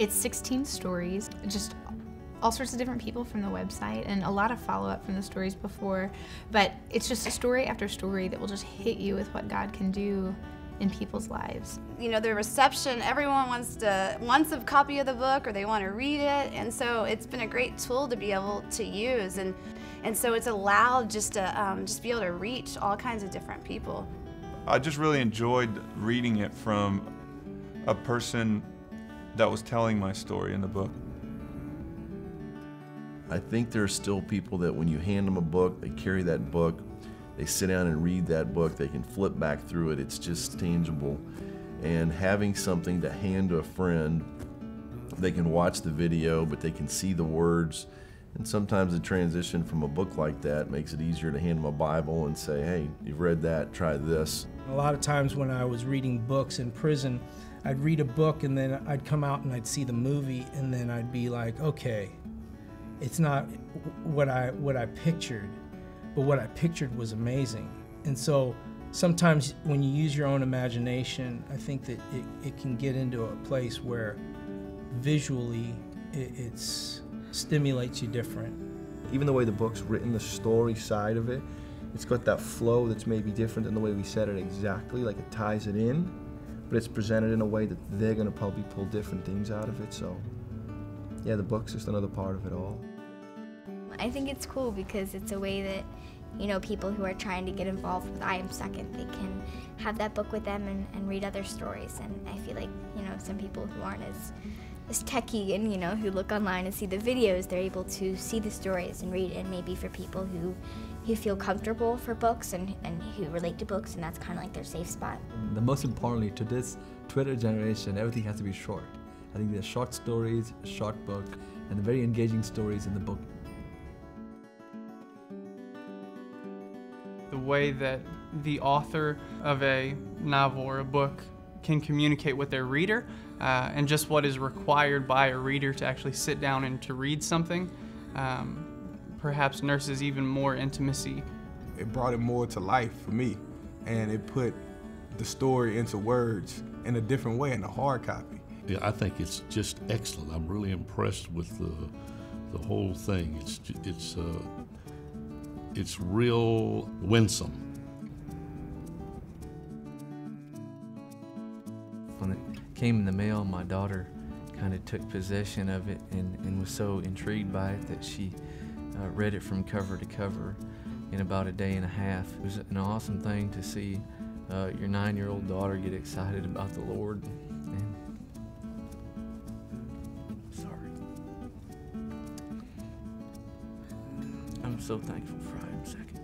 It's 16 stories, just all sorts of different people from the website and a lot of follow-up from the stories before, but it's just a story after story that will just hit you with what God can do in people's lives. You know, the reception, everyone wants a copy of the book or they want to read it, and so it's been a great tool to be able to use, and so it's allowed just to be able to reach all kinds of different people. I just really enjoyed reading it from a person that was telling my story in the book. I think there are still people that when you hand them a book, they carry that book, they sit down and read that book, they can flip back through it, it's just tangible. And having something to hand to a friend, they can watch the video, but they can see the words. And sometimes the transition from a book like that makes it easier to hand them a Bible and say, hey, you've read that, try this. A lot of times when I was reading books in prison, I'd read a book and then I'd come out and I'd see the movie and then I'd be like, okay, it's not what I pictured, but what I pictured was amazing. And so sometimes when you use your own imagination, I think that it can get into a place where visually it stimulates you different. Even the way the book's written, the story side of it, it's got that flow that's maybe different than the way we said it exactly, like it ties it in, but it's presented in a way that they're gonna probably pull different things out of it, so yeah, the book's just another part of it all. I think it's cool because it's a way that, you know, people who are trying to get involved with I Am Second, they can have that book with them and read other stories. And I feel like, you know, some people who aren't as techie and, you know, who look online and see the videos, they're able to see the stories and read it. And maybe for people who feel comfortable for books and who relate to books, and that's kind of like their safe spot. The most importantly, to this Twitter generation, everything has to be short. I think there's short stories, a short book, and very engaging stories in the book. The way that the author of a novel or a book can communicate with their reader and just what is required by a reader to actually sit down and to read something perhaps nurses even more intimacy. It brought it more to life for me, and it put the story into words in a different way in a hard copy. Yeah, I think it's just excellent. I'm really impressed with the whole thing. It's real winsome. When it came in the mail, my daughter kind of took possession of it and was so intrigued by it that she read it from cover to cover in about a day and a half. It was an awesome thing to see your 9-year-old daughter get excited about the Lord. And sorry. I'm so thankful for I Am Second.